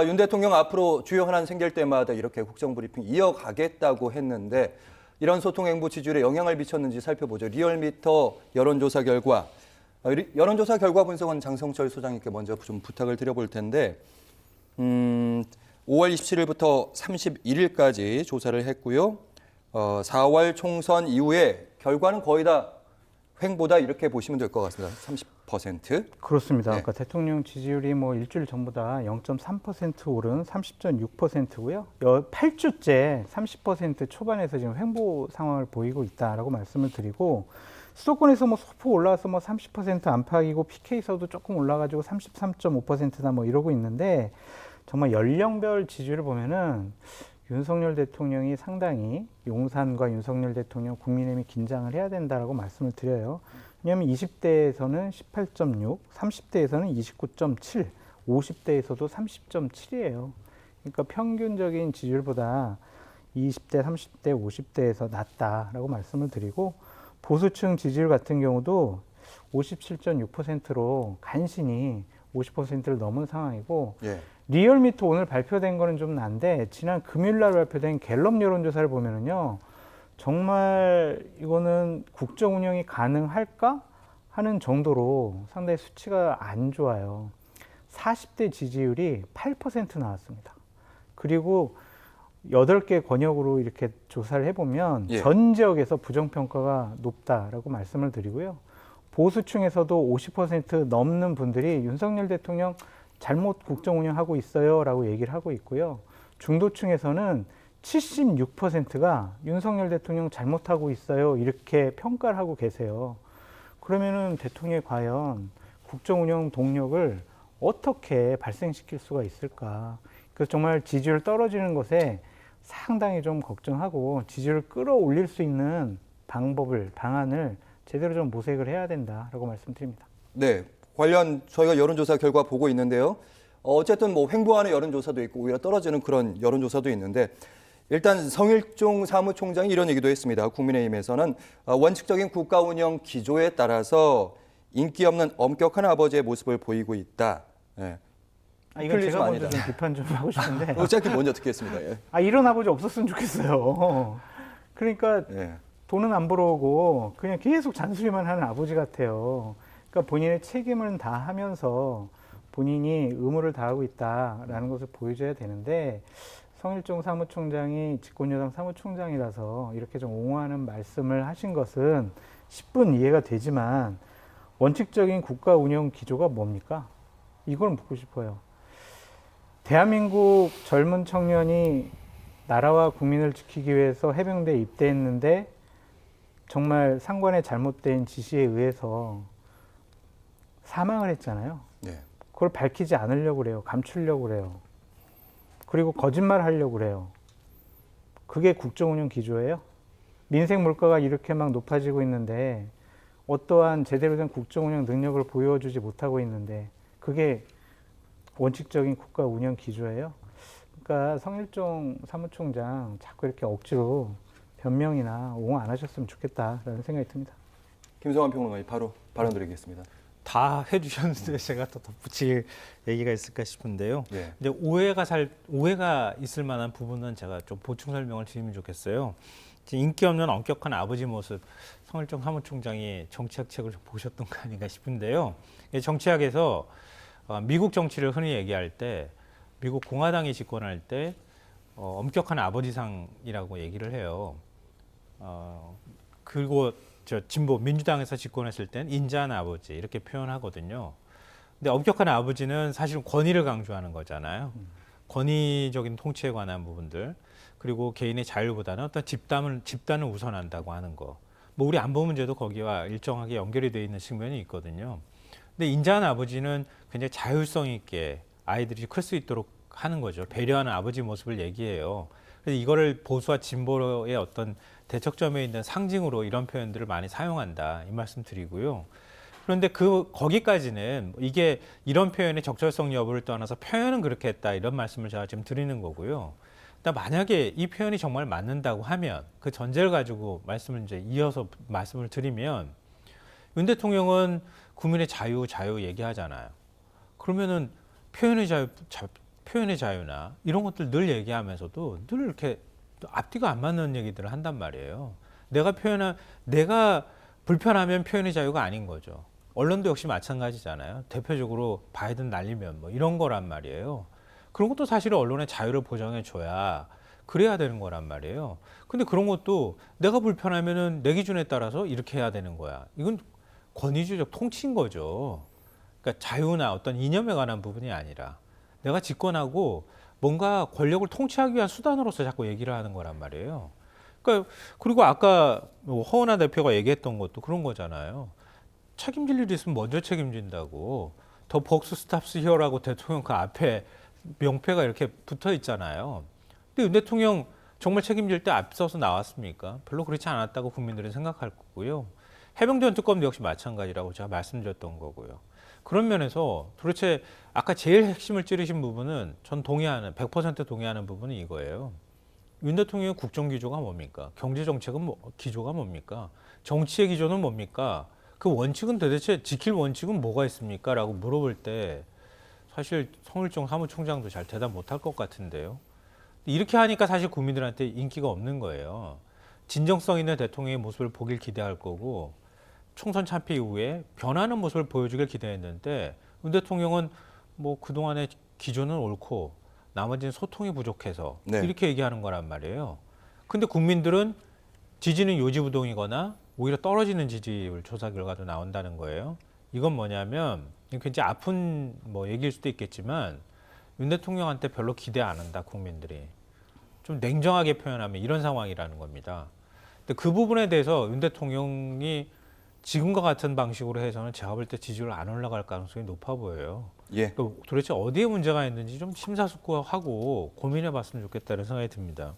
윤 대통령 앞으로 주요 현안 생길 때마다 이렇게 국정브리핑 이어가겠다고 했는데 이런 소통 행보 지지율에 영향을 미쳤는지 살펴보죠. 리얼미터 여론조사 결과. 여론조사 결과 분석은 장성철 소장님께 먼저 좀 부탁을 드려볼 텐데 5월 27일부터 31일까지 조사를 했고요. 4월 총선 이후에 결과는 거의 다 횡보다 이렇게 보시면 될 것 같습니다. 30%. 그렇습니다. 네. 그러니까 대통령 지지율이 뭐 일주일 전보다 0.3% 오른 30.6%고요. 8주째 30% 초반에서 지금 횡보 상황을 보이고 있다라고 말씀을 드리고 수도권에서 뭐 소폭 올라와서 뭐 30% 안팎이고 PK에서도 조금 올라가지고 33.5%다 뭐 이러고 있는데 정말 연령별 지지율을 보면은 윤석열 대통령이 상당히 용산과 윤석열 대통령 국민의힘이 긴장을 해야 된다라고 말씀을 드려요. 왜냐하면 20대에서는 18.6, 30대에서는 29.7, 50대에서도 30.7이에요. 그러니까 평균적인 지지율보다 20대, 30대, 50대에서 낮다라고 말씀을 드리고 보수층 지지율 같은 경우도 57.6%로 간신히 50%를 넘은 상황이고 예. 리얼미터 오늘 발표된 거는 좀 난데 지난 금요일 날 발표된 갤럽 여론조사를 보면은요. 정말 이거는 국정 운영이 가능할까 하는 정도로 상당히 수치가 안 좋아요. 40대 지지율이 8% 나왔습니다. 그리고 8개 권역으로 이렇게 조사를 해보면 예. 전 지역에서 부정평가가 높다라고 말씀을 드리고요. 보수층에서도 50% 넘는 분들이 윤석열 대통령 잘못 국정 운영하고 있어요 라고 얘기를 하고 있고요. 중도층에서는 76%가 윤석열 대통령 잘못하고 있어요 이렇게 평가를 하고 계세요. 그러면은 대통령이 과연 국정 운영 동력을 어떻게 발생시킬 수가 있을까? 그래서 정말 지지율 떨어지는 것에 상당히 좀 걱정하고 지지율을 끌어올릴 수 있는 방안을 제대로 좀 모색을 해야 된다라고 말씀드립니다. 네, 관련 저희가 여론조사 결과 보고 있는데요. 어쨌든 뭐 횡보하는 여론조사도 있고 오히려 떨어지는 그런 여론조사도 있는데 일단 성일종 사무총장이 이런 얘기도 했습니다. 국민의힘에서는 원칙적인 국가 운영 기조에 따라서 인기 없는 엄격한 아버지의 모습을 보이고 있다. 네. 이건 제가 먼저 좀 비판 좀 하고 싶은데. 짧게 먼저 듣겠습니다. 예. 이런 아버지 없었으면 좋겠어요. 그러니까 예. 돈은 안 벌어오고 그냥 계속 잔소리만 하는 아버지 같아요. 그러니까 본인의 책임을 다 하면서 본인이 의무를 다하고 있다라는 것을 보여줘야 되는데 성일종 사무총장이 집권여당 사무총장이라서 이렇게 좀 옹호하는 말씀을 하신 것은 10분 이해가 되지만 원칙적인 국가 운영 기조가 뭡니까? 이걸 묻고 싶어요. 대한민국 젊은 청년이 나라와 국민을 지키기 위해서 해병대에 입대했는데 정말 상관의 잘못된 지시에 의해서 사망을 했잖아요. 네. 그걸 밝히지 않으려고 그래요. 감추려고 그래요. 그리고 거짓말 하려고 그래요. 그게 국정운영 기조예요? 민생 물가가 이렇게 막 높아지고 있는데 어떠한 제대로 된 국정운영 능력을 보여주지 못하고 있는데 그게 원칙적인 국가 운영 기조예요? 그러니까 성일종 사무총장 자꾸 이렇게 억지로 변명이나 옹호 안 하셨으면 좋겠다라는 생각이 듭니다. 김성환 평론가님 바로 발언 드리겠습니다. 다 해주셨는데 제가 또 덧붙일 얘기가 있을까 싶은데요. 예. 근데 오해가 있을 만한 부분은 제가 좀 보충 설명을 드리면 좋겠어요. 인기 없는 엄격한 아버지 모습, 성일종 사무총장이 정치학 책을 좀 보셨던 거 아닌가 싶은데요. 정치학에서 미국 정치를 흔히 얘기할 때, 미국 공화당이 집권할 때 엄격한 아버지상이라고 얘기를 해요. 그리고 진보 민주당에서 집권했을 땐 인자한 아버지 이렇게 표현하거든요. 근데 엄격한 아버지는 사실은 권위를 강조하는 거잖아요. 권위적인 통치에 관한 부분들 그리고 개인의 자율보다는 어떤 집단을 우선한다고 하는 거. 뭐 우리 안보 문제도 거기와 일정하게 연결이 되어 있는 측면이 있거든요. 근데 인자한 아버지는 굉장히 자율성 있게 아이들이 클 수 있도록 하는 거죠. 배려하는 아버지 모습을 얘기해요. 그래서 이거를 보수와 진보의 어떤 대척점에 있는 상징으로 이런 표현들을 많이 사용한다 이 말씀 드리고요. 그런데 거기까지는 이게 이런 표현의 적절성 여부를 떠나서 표현은 그렇게 했다 이런 말씀을 제가 지금 드리는 거고요. 그러니까 만약에 이 표현이 정말 맞는다고 하면 그 전제를 가지고 말씀을 이제 이어서 말씀을 드리면 윤 대통령은 국민의 자유 얘기하잖아요. 그러면은 표현의 표현의 자유나 이런 것들 늘 얘기하면서도 늘 이렇게 앞뒤가 안 맞는 얘기들을 한단 말이에요. 내가 불편하면 표현의 자유가 아닌 거죠. 언론도 역시 마찬가지잖아요. 대표적으로 바이든 날리면 뭐 이런 거란 말이에요. 그런 것도 사실은 언론의 자유를 보장해 줘야 그래야 되는 거란 말이에요. 근데 그런 것도 내가 불편하면은 내 기준에 따라서 이렇게 해야 되는 거야. 이건 권위주의적 통치인 거죠. 그러니까 자유나 어떤 이념에 관한 부분이 아니라 내가 집권하고 뭔가 권력을 통치하기 위한 수단으로서 자꾸 얘기를 하는 거란 말이에요. 그러니까 그리고 아까 뭐 허은하 대표가 얘기했던 것도 그런 거잖아요. 책임질 일이 있으면 먼저 책임진다고. 더 복수 스탑스 히어라고 대통령 그 앞에 명패가 이렇게 붙어 있잖아요. 근데 윤 대통령 정말 책임질 때 앞서서 나왔습니까? 별로 그렇지 않았다고 국민들은 생각할 거고요. 해병대원 특검도 역시 마찬가지라고 제가 말씀드렸던 거고요. 그런 면에서 도대체 아까 제일 핵심을 찌르신 부분은 전 100% 동의하는 부분은 이거예요. 윤 대통령의 국정 기조가 뭡니까? 경제 정책은 기조가 뭡니까? 정치의 기조는 뭡니까? 그 원칙은 도대체 지킬 원칙은 뭐가 있습니까? 라고 물어볼 때 사실 성일종 사무총장도 잘 대답 못할 것 같은데요. 이렇게 하니까 사실 국민들한테 인기가 없는 거예요. 진정성 있는 대통령의 모습을 보길 기대할 거고 총선 참패 이후에 변하는 모습을 보여주길 기대했는데 윤 대통령은 뭐 그동안의 기조는 옳고 나머지는 소통이 부족해서 네. 이렇게 얘기하는 거란 말이에요. 근데 국민들은 지지는 요지부동이거나 오히려 떨어지는 지지율 조사 결과도 나온다는 거예요. 이건 뭐냐면 굉장히 아픈 뭐 얘기일 수도 있겠지만 윤 대통령한테 별로 기대 안 한다 국민들이. 좀 냉정하게 표현하면 이런 상황이라는 겁니다. 근데 그 부분에 대해서 윤 대통령이 지금과 같은 방식으로 해서는 제가 볼 때 지지율 안 올라갈 가능성이 높아 보여요. 예. 도대체 어디에 문제가 있는지 좀 심사숙고하고 고민해 봤으면 좋겠다는 생각이 듭니다.